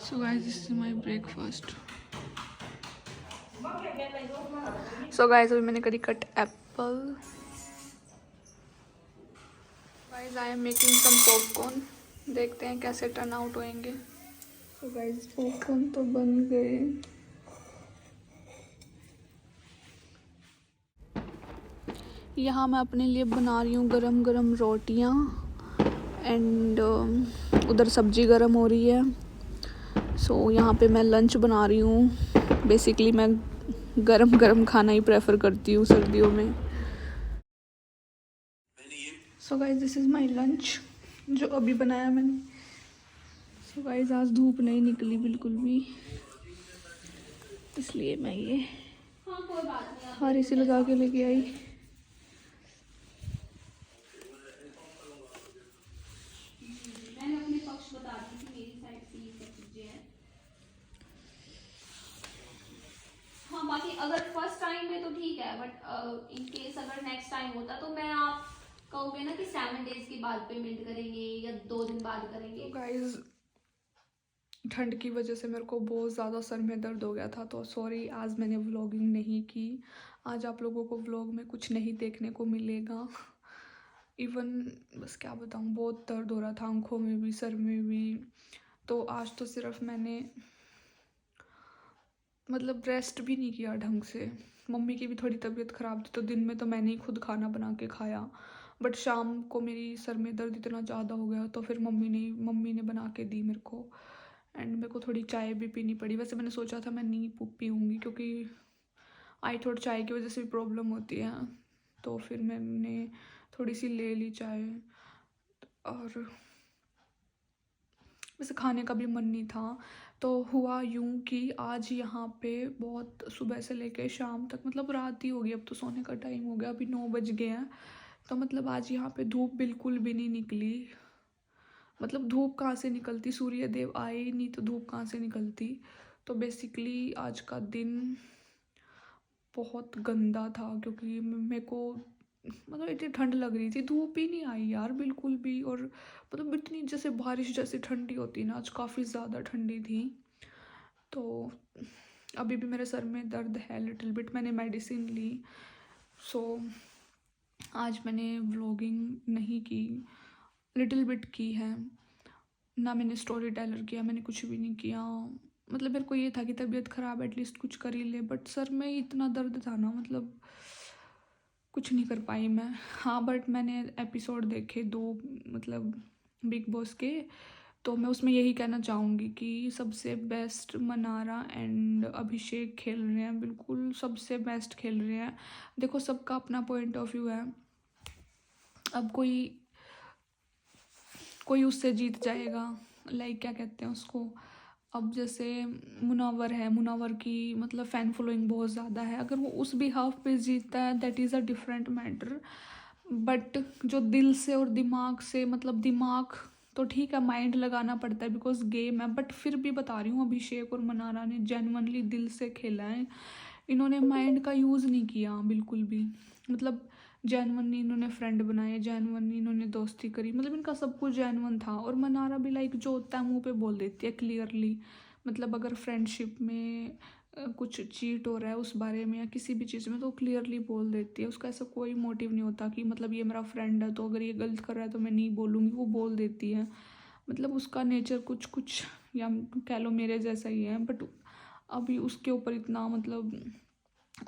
So guys, this is my breakfast. So guys, अभी मैंने करी cut apple. Guys, I am making some popcorn. देखते हैं कैसे टर्न आउट होएंगे. So guys, पॉपकॉर्न तो बन गए. यहाँ मैं अपने लिए बना रही हूँ गरम गरम रोटियाँ एंड उधर सब्जी गरम हो रही है. सो यहाँ पे मैं लंच बना रही हूँ. बेसिकली मैं गरम गरम खाना ही प्रेफर करती हूँ सर्दियों में. So guys, this is my lunch जो अभी बनाया मैंने. सो गाइस, आज धूप नहीं निकली बिल्कुल भी, इसलिए मैं ये हारी से लगा के लेके आई. मैंने अपने पक्ष बता दी कि मेरी साइड से ये सब चीजें हैं. हाँ, बाकी अगर फर्स्ट टाइम में तो ठीक है, बट इन केस अगर नेक्स्ट टाइम होता तो मैं आप कहोगे ना कि 7 डेज के बाद पेमेंट करेंगे या 2 दिन बाद करेंगे. गाइस, ठंड की वजह से मेरे को बहुत ज़्यादा सर में दर्द हो गया था, तो सॉरी आज मैंने व्लॉगिंग नहीं की. आज आप लोगों को व्लॉग में कुछ नहीं देखने को मिलेगा. इवन बस क्या बताऊँ, बहुत दर्द हो रहा था आंखों में भी सर में भी. तो आज तो सिर्फ मैंने मतलब रेस्ट भी नहीं किया ढंग से. मम्मी की भी थोड़ी तबीयत ख़राब थी, तो दिन में तो मैंने ही खुद खाना बना के खाया. बट शाम को मेरी सर में दर्द इतना ज़्यादा हो गया, तो फिर मम्मी ने बना के दी मेरे को. एंड मेरे को थोड़ी चाय भी पीनी पड़ी. वैसे मैंने सोचा था मैं नहीं पीऊँगी, क्योंकि आई थोड़ा चाय की वजह से भी प्रॉब्लम होती है. तो फिर मैंने थोड़ी सी ले ली चाय. और वैसे खाने का भी मन नहीं था. तो हुआ यूं कि आज यहाँ पे बहुत सुबह से लेके शाम तक, मतलब रात ही हो गई, अब तो सोने का टाइम हो गया, अभी 9 बज गए हैं. तो मतलब आज यहाँ पे धूप बिल्कुल भी नहीं निकली. मतलब धूप कहाँ से निकलती, सूर्य देव आए ही नहीं तो धूप कहाँ से निकलती. तो बेसिकली आज का दिन बहुत गंदा था, क्योंकि मेरे को मतलब इतनी ठंड लग रही थी, धूप ही नहीं आई यार बिल्कुल भी. और मतलब इतनी जैसे बारिश जैसी ठंडी होती ना, आज काफ़ी ज़्यादा ठंडी थी. तो अभी भी मेरे सर में दर्द है लिटिल बिट. मैंने मेडिसिन ली. सो आज मैंने व्लॉगिंग नहीं की, लिटिल बिट की है ना. मैंने स्टोरी टेलर किया, मैंने कुछ भी नहीं किया. मतलब मेरे को ये था कि तबीयत ख़राब, एटलीस्ट कुछ कर ही ले. बट सर में इतना दर्द था ना, मतलब कुछ नहीं कर पाई मैं. हाँ, बट मैंने एपिसोड देखे 2, मतलब बिग बॉस के. तो मैं उसमें यही कहना चाहूँगी कि सबसे बेस्ट मनारा एंड अभिषेक खेल रहे हैं, बिल्कुल सबसे बेस्ट खेल रहे हैं. देखो, सबका अपना पॉइंट ऑफ व्यू है. अब कोई उससे जीत जाएगा, लाइक क्या कहते हैं उसको. अब जैसे मुनावर है, मुनावर की मतलब फ़ैन फॉलोइंग बहुत ज़्यादा है. अगर वो उस बिहाफ पे जीतता है, that is a different matter. But जो दिल से और दिमाग से, मतलब दिमाग तो ठीक है, माइंड लगाना पड़ता है बिकॉज गेम है. बट फिर भी बता रही हूँ, अभिषेक और मनारा ने जेन्युइनली दिल से खेला है. इन्होंने माइंड का यूज़ नहीं किया बिल्कुल भी. मतलब जेन्युइनली इन्होंने फ्रेंड बनाए, जेन्युइनली इन्होंने दोस्ती करी, मतलब इनका सब कुछ जेन्युइन था. और मनारा भी लाइक जो होता है मुंह पे बोल देती है क्लियरली. मतलब अगर फ्रेंडशिप में कुछ चीट हो रहा है उस बारे में या किसी भी चीज़ में, तो क्लियरली बोल देती है. उसका ऐसा कोई मोटिव नहीं होता कि मतलब ये मेरा फ्रेंड है तो अगर ये गलत कर रहा है तो मैं नहीं बोलूँगी, वो बोल देती है. मतलब उसका नेचर कुछ कुछ या कह लो मेरे जैसा ही है. बट अभी उसके ऊपर इतना मतलब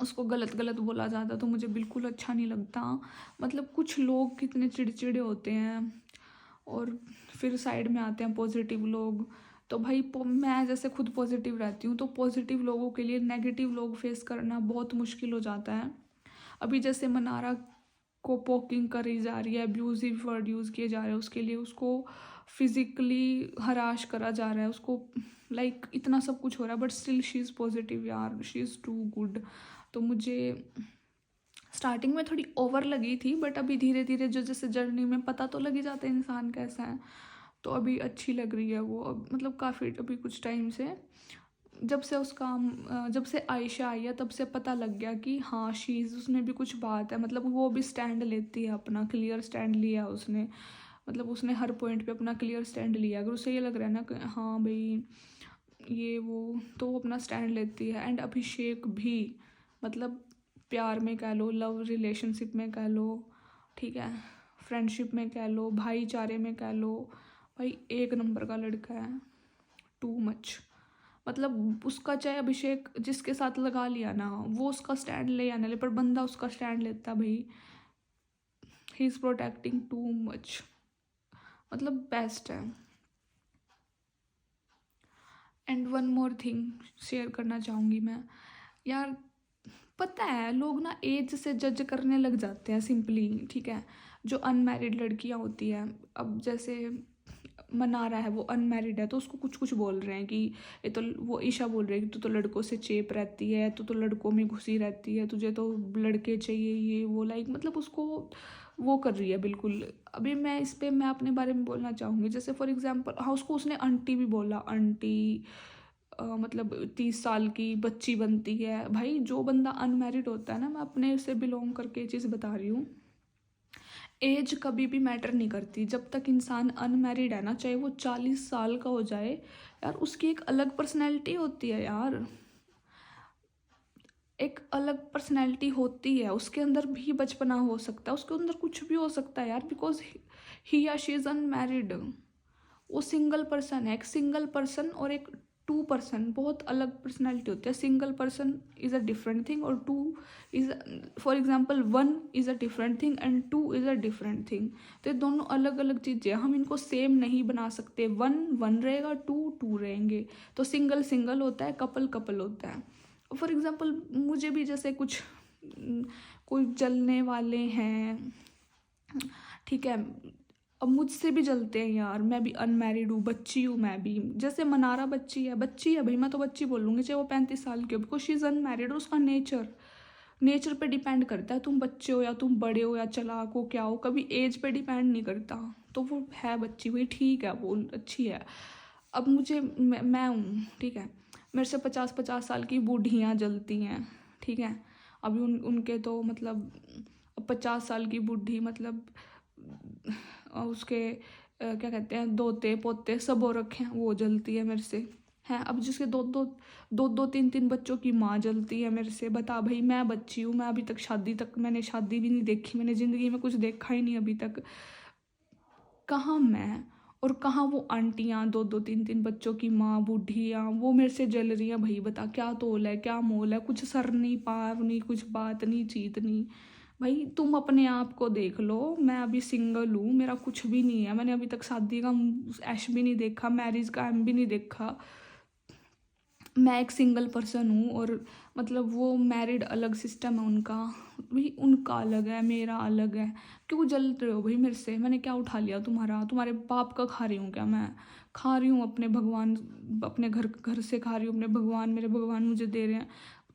उसको गलत गलत बोला जाता तो मुझे बिल्कुल अच्छा नहीं लगता. मतलब कुछ लोग कितने चिड़चिड़े होते हैं और फिर साइड में आते हैं पॉजिटिव लोग. तो भाई मैं जैसे खुद पॉजिटिव रहती हूँ, तो पॉजिटिव लोगों के लिए नेगेटिव लोग फेस करना बहुत मुश्किल हो जाता है. अभी जैसे मनारा को पोकिंग करी जा रही है, अब्यूजिव वर्ड यूज़ किए जा रहे हैं उसके लिए, उसको फिज़िकली हराश करा जा रहा है, उसको लाइक इतना सब कुछ हो रहा है. But still she is positive यार, शी इज़ टू गुड. तो मुझे स्टार्टिंग में थोड़ी ओवर लगी थी, बट अभी धीरे धीरे जो जैसे जर्नी में पता तो लग ही जाता है इंसान कैसा है. तो अभी अच्छी लग रही है वो. अब मतलब काफ़ी अभी कुछ टाइम से, जब से आयशा आई है तब से पता लग गया कि हाँ शीज़, उसमें भी कुछ बात है. मतलब वो भी स्टैंड लेती है, अपना क्लियर स्टैंड लिया उसने. मतलब उसने हर पॉइंट पे अपना क्लियर स्टैंड लिया. अगर उसे ये लग रहा है ना कि हाँ भाई ये वो, तो वो अपना स्टैंड लेती है। एंड अभिषेक भी, मतलब प्यार में कह लो, लव रिलेशनशिप में कह लो, ठीक है, फ्रेंडशिप में कह लो, भाईचारे में कह लो, भाई एक नंबर का लड़का है, टू मच। मतलब उसका चाहे अभिषेक जिसके साथ लगा लिया ना, वो उसका स्टैंड ले या ना ले, पर बंदा उसका स्टैंड लेता भाई। He is protecting too much, मतलब बेस्ट है। And one more thing share करना चाहूँगी मैं, यार पता है लोग ना एज से जज करने लग जाते हैं सिंपली, ठीक है। जो अनमैरिड लड़कियां होती हैं, अब जैसे मनारा है, वो अनमैरिड है, तो उसको कुछ कुछ बोल रहे हैं कि ये तो, वो ईशा बोल रही है कि तू तो लड़कों से चेप रहती है, तू तो लड़कों में घुसी रहती है, तुझे तो लड़के चाहिए, ये वो, लाइक मतलब उसको वो कर रही है बिल्कुल। अभी मैं इस पे मैं अपने बारे में बोलना चाहूँगी, जैसे फॉर एग्जांपल, हाँ उसको उसने आंटी भी बोला, आंटी मतलब 30 साल की बच्ची बनती है। भाई जो बंदा अनमैरिड होता है ना, मैं अपने से बिलोंग करके ये चीज़ बता रही हूँ, एज कभी भी मैटर नहीं करती। जब तक इंसान अनमैरिड है ना, चाहे वो 40 साल का हो जाए, यार उसकी एक अलग पर्सनैलिटी होती है यार, एक अलग पर्सनैलिटी होती है, उसके अंदर भी बचपना हो सकता है, उसके अंदर कुछ भी हो सकता है यार, बिकॉज ही या शी इज़ अनमैरिड। वो सिंगल पर्सन है, एक सिंगल पर्सन और एक टू पर्सन, बहुत अलग पर्सनैलिटी होती है। Single person is a different thing, और two is, for example one is a different thing and two is a different thing. तो ये दोनों अलग अलग चीज़ें हैं, हम इनको सेम नहीं बना सकते। वन वन रहेगा, टू टू रहेंगे। तो सिंगल सिंगल होता है, कपल कपल होता है। फॉर एग्जांपल मुझे भी जैसे कुछ कोई जलने वाले हैं, ठीक है, अब मुझसे भी जलते हैं यार, मैं भी अनमैरिड हूँ, बच्ची हूँ मैं भी। जैसे मनारा बच्ची है भाई, मैं तो बच्ची बोलूँगी चाहे वो 35 साल की हो, बिकॉज शी इज़ अनमैरिड। और उसका नेचर पे डिपेंड करता है, तुम बच्चे हो या तुम बड़े हो या चालाक हो, क्या हो, कभी एज पे डिपेंड नहीं करता। तो वो है बच्ची, वही ठीक है, वो अच्छी है। अब मुझे मैं हूँ, ठीक है, मेरे से 50-50 साल की बूढ़ियाँ जलती हैं, ठीक है। अभी उनके तो मतलब 50 साल की बूढ़ी, मतलब उसके क्या कहते हैं, दोते पोते सब हो रखे हैं, वो जलती है मेरे से। हैं अब जिसके दो तीन तीन बच्चों की माँ जलती है मेरे से। बता भाई, मैं बच्ची हूँ, मैं अभी तक मैंने शादी भी नहीं देखी, मैंने ज़िंदगी में कुछ देखा ही नहीं अभी तक। कहाँ मैं और कहाँ वो आंटियाँ, दो तीन तीन बच्चों की माँ बूढ़ियाँ, वो मेरे से जल रही हैं। भाई बता क्या तोल है, क्या मोल है, कुछ सर नहीं पाव नहीं, कुछ बात नहीं चीत नहीं। भाई तुम अपने आप को देख लो, मैं अभी सिंगल हूँ, मेरा कुछ भी नहीं है, मैंने अभी तक शादी का ऐश भी नहीं देखा, मैरिज का एम भी नहीं देखा। मैं एक सिंगल पर्सन हूँ, और मतलब वो मैरिड, अलग सिस्टम है उनका, भाई उनका अलग है, मेरा अलग है। क्यों जल रहे हो भाई मेरे से? मैंने क्या उठा लिया तुम्हारे बाप का खा रही हूँ क्या मैं? खा रही हूँ अपने भगवान, अपने घर घर से खा रही हूँ, अपने भगवान, मेरे भगवान मुझे दे रहे हैं।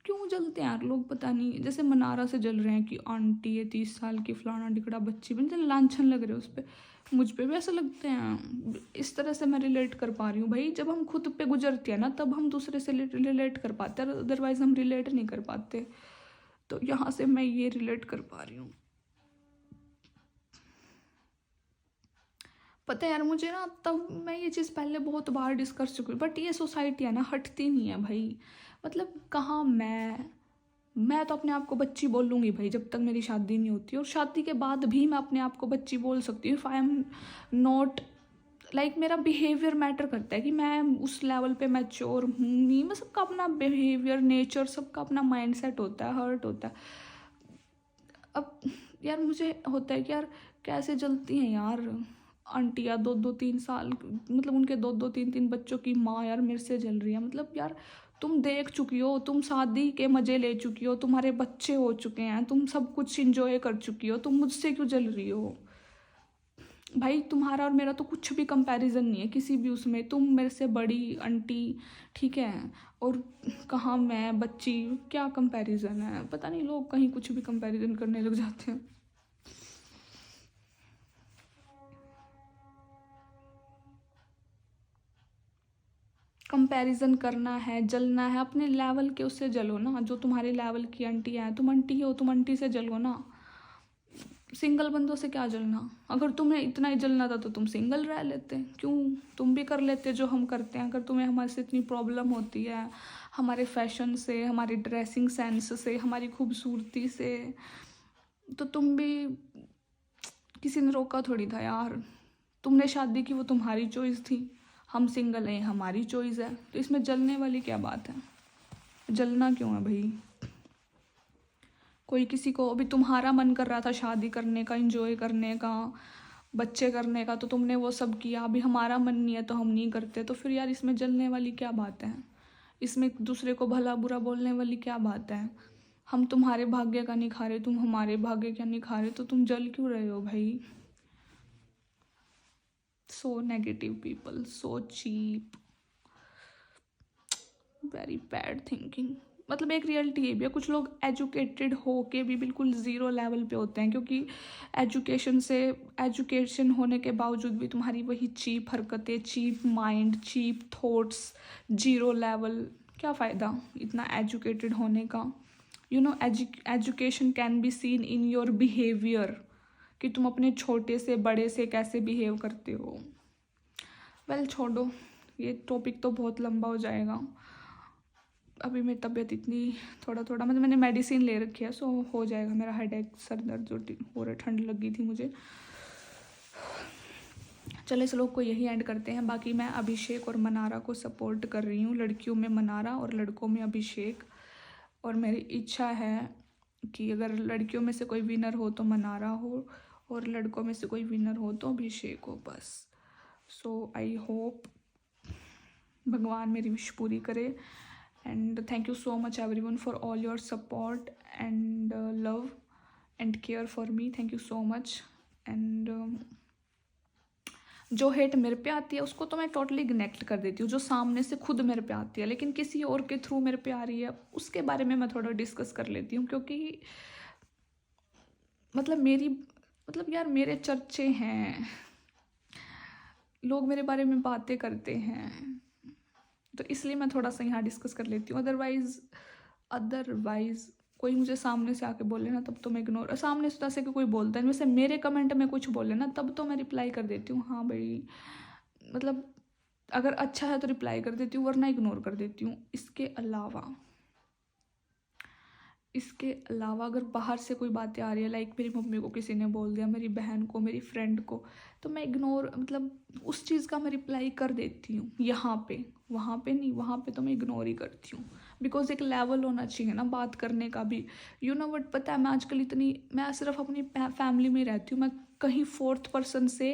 क्यों जलते हैं यार लोग, पता नहीं। जैसे मनारा से जल रहे हैं कि आंटी है 30 साल की, फलाना टिकड़ा बच्ची, मुझे लांछन लग रहे हैं उस पर, मुझ पे भी ऐसा लगते हैं। इस तरह से मैं रिलेट कर पा रही हूँ भाई। जब हम खुद पे गुजरते हैं ना, तब हम दूसरे से रिलेट कर पाते हैं, अदरवाइज हम रिलेट नहीं कर पाते। तो यहाँ से मैं ये रिलेट कर पा रही हूँ। पता है यार, मुझे ना, तब मैं ये चीज़ पहले बहुत बार डिस्कस चुकी हूँ, बट ये सोसाइटी है ना, हटती नहीं है भाई। मतलब कहाँ मैं तो अपने आप को बच्ची बोलूँगी भाई, जब तक मेरी शादी नहीं होती। और शादी के बाद भी मैं अपने आप को बच्ची बोल सकती हूँ, if I am not, like मेरा बिहेवियर मैटर करता है कि मैं उस लेवल पे मैच्योर हूँ नहीं। मैं, सबका अपना बिहेवियर, नेचर, सबका अपना माइंडसेट होता है, हर्ट होता है। अब यार मुझे होता है कि यार कैसे जलती हैं यार आंटियाँ, 2-2 3 साल, मतलब उनके 2-2 3-3 बच्चों की माँ यार मेरे से जल रही है। मतलब यार तुम देख चुकी हो, तुम शादी के मज़े ले चुकी हो, तुम्हारे बच्चे हो चुके हैं, तुम सब कुछ इंजॉय कर चुकी हो, तुम मुझसे क्यों जल रही हो? भाई तुम्हारा और मेरा तो कुछ भी कंपैरिजन नहीं है किसी भी उसमें। तुम मेरे से बड़ी आंटी, ठीक है, और कहाँ मैं बच्ची, क्या कंपैरिजन है? पता नहीं लोग कहीं कुछ भी कंपैरिजन करने लग जाते हैं। कंपैरिजन करना है, जलना है, अपने लेवल के उससे जलो ना। जो तुम्हारे लेवल की आंटी है, तुम आंटी हो, तुम आंटी से जलो ना। सिंगल बंदों से क्या जलना, अगर तुम्हें इतना ही जलना था तो तुम सिंगल रह लेते, क्यों तुम भी कर लेते जो हम करते हैं। अगर तुम्हें हमारे से इतनी प्रॉब्लम होती है, हमारे फैशन से, हमारी ड्रेसिंग सेंस से, हमारी खूबसूरती से, तो तुम भी, किसी ने रोका थोड़ी था यार। तुमने शादी की वो तुम्हारी चॉइस थी, हम सिंगल हैं हमारी चॉइस है, तो इसमें जलने वाली क्या बात है, जलना क्यों है भाई। कोई किसी को, अभी तुम्हारा मन कर रहा था शादी करने का, एंजॉय करने का, बच्चे करने का, तो तुमने वो सब किया। अभी हमारा मन नहीं है तो हम नहीं करते, तो फिर यार इसमें जलने वाली क्या बात है, इसमें एक दूसरे को भला बुरा बोलने वाली क्या बात है। हम तुम्हारे भाग्य का नहीं खा रहे, तुम हमारे भाग्य का नहीं खा रहे, तो तुम जल क्यों रहे हो भाई। So negative people, so cheap, very bad thinking. मतलब एक रियलिटी ये भी है, कुछ लोग एजुकेटेड हो के भी बिल्कुल ज़ीरो लेवल पे होते हैं, क्योंकि एजुकेशन होने के बावजूद भी तुम्हारी वही चीप हरकतें, cheap mind, cheap thoughts, zero level. क्या फ़ायदा इतना एजुकेटेड होने का। Education can be seen in your behaviour, कि तुम अपने छोटे से बड़े से कैसे बिहेव करते हो। वेल छोड़ो, ये टॉपिक तो बहुत लंबा हो जाएगा। अभी मेरी तबीयत इतनी थोड़ा थोड़ा, मतलब मैंने मेडिसिन ले रखी है, सो हो जाएगा। मेरा हेडेक, सर दर्द जो हो रहा है, ठंड लगी थी मुझे। चलो इस लोग को यही एंड करते हैं। बाकी मैं अभिषेक और मनारा को सपोर्ट कर रही हूँ, लड़कियों में मनारा और लड़कों में अभिषेक। और मेरी इच्छा है कि अगर लड़कियों में से कोई विनर हो तो मनारा हो, और लड़कों में से कोई विनर हो तो अभिषेक हो, बस। सो आई होप भगवान मेरी विश पूरी करे। And thank you so much everyone for all your support and love and care for me. Thank you so much. And जो हेट मेरे पे आती है उसको तो मैं टोटली इग्नोर कर देती हूँ, जो सामने से खुद मेरे पे आती है, लेकिन किसी और के थ्रू मेरे पे आ रही है उसके बारे में मैं थोड़ा डिस्कस कर लेती हूँ। क्योंकि मतलब यार मेरे चर्चे हैं, लोग मेरे बारे में बातें करते हैं, तो इसलिए मैं थोड़ा सा यहाँ डिस्कस कर लेती हूँ। अदरवाइज कोई मुझे सामने से आके बोले ना, तब तो मैं इग्नोर, सामने से जैसे कि कोई बोलता है, वैसे मेरे कमेंट में कुछ बोले ना, तब तो मैं रिप्लाई कर देती हूँ, हाँ भाई, मतलब अगर अच्छा है तो रिप्लाई कर देती हूँ, वरना इग्नोर कर देती हूँ। इसके अलावा अगर बाहर से कोई बातें आ रही है, लाइक मेरी मम्मी को किसी ने बोल दिया, मेरी बहन को, मेरी फ्रेंड को, तो मैं इग्नोर, मतलब उस चीज़ का मैं रिप्लाई कर देती हूँ यहाँ पे, वहाँ पे नहीं, वहाँ पे तो मैं इग्नोर ही करती हूँ। बिकॉज एक लेवल होना चाहिए ना बात करने का भी। बट पता है मैं आजकल मैं सिर्फ अपनी फैमिली में रहती हूँ, मैं कहीं फोर्थ पर्सन से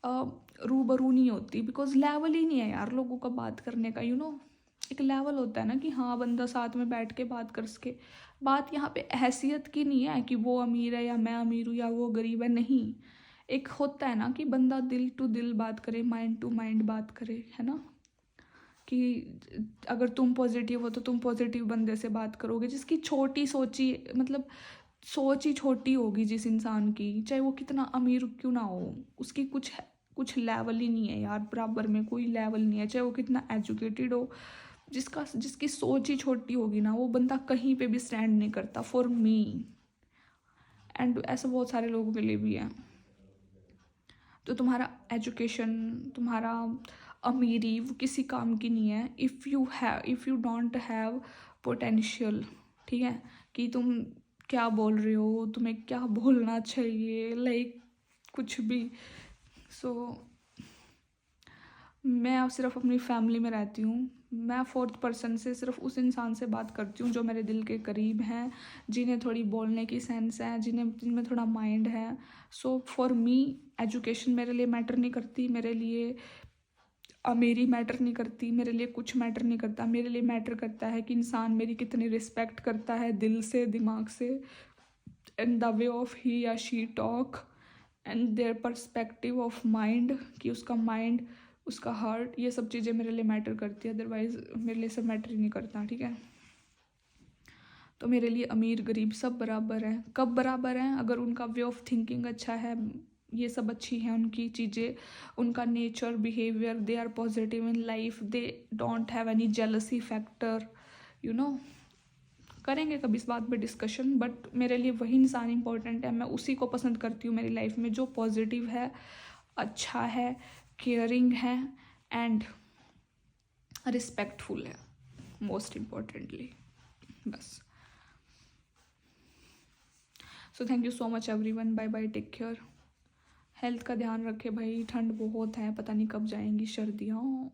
रूबरू नहीं होती, बिकॉज लेवल ही नहीं है यार लोगों का बात करने का। एक लेवल होता है ना कि हाँ बंदा साथ में बैठ के बात कर सके। बात यहाँ पे हैसियत की नहीं है कि वो अमीर है या मैं अमीर हूँ या वो गरीब है, नहीं। एक होता है ना कि बंदा दिल टू दिल बात करे, माइंड टू माइंड बात करे, है ना। कि अगर तुम पॉजिटिव हो तो तुम पॉजिटिव बंदे से बात करोगे, जिसकी छोटी सोची, मतलब सोच ही छोटी होगी जिस इंसान की, चाहे वो कितना अमीर क्यों ना हो, उसकी कुछ लेवल ही नहीं है यार, बराबर में कोई लेवल नहीं है, चाहे वो कितना एजुकेटेड हो। जिसकी सोच ही छोटी होगी ना, वो बंदा कहीं पे भी स्टैंड नहीं करता, फॉर मी। एंड ऐसा बहुत सारे लोगों के लिए भी है। तो तुम्हारा एजुकेशन, तुम्हारा अमीरी, वो किसी काम की नहीं है if you don't have potential. ठीक है, कि तुम क्या बोल रहे हो, तुम्हें क्या बोलना चाहिए, लाइक कुछ भी। सो मैं अब सिर्फ अपनी फैमिली में रहती हूँ, मैं फोर्थ पर्सन से सिर्फ उस इंसान से बात करती हूँ जो मेरे दिल के करीब हैं, जिन्हें थोड़ी बोलने की सेंस है, जिनमें थोड़ा माइंड है। सो फॉर मी एजुकेशन मेरे लिए मैटर नहीं करती, मेरे लिए अमीरी मैटर नहीं करती, मेरे लिए कुछ मैटर नहीं करता। मेरे लिए मैटर करता है कि इंसान मेरी कितनी रिस्पेक्ट करता है, दिल से, दिमाग से, एंड द वे ऑफ ही या she talk and their perspective of mind, कि उसका माइंड, उसका हार्ट, ये सब चीज़ें मेरे लिए मैटर करती है। अदरवाइज मेरे लिए सब मैटर ही नहीं करता। ठीक है, तो मेरे लिए अमीर गरीब सब बराबर है। कब बराबर हैं? अगर उनका वे ऑफ थिंकिंग अच्छा है, ये सब अच्छी हैं उनकी चीज़ें, उनका nature, behaviour, they are positive in life, they don't have any jealousy factor, करेंगे कभी इस बात पे डिस्कशन, बट मेरे लिए वही इंसान इम्पोर्टेंट है, मैं उसी को पसंद करती हूँ मेरी लाइफ में जो पॉजिटिव है, अच्छा है, केयरिंग है एंड रिस्पेक्टफुल है, मोस्ट इम्पोर्टेंटली। बस। So thank you so much everyone, bye bye, take care, health का ध्यान रखे भाई, ठंड बहुत है, पता नहीं कब जाएंगी सर्दियाँ।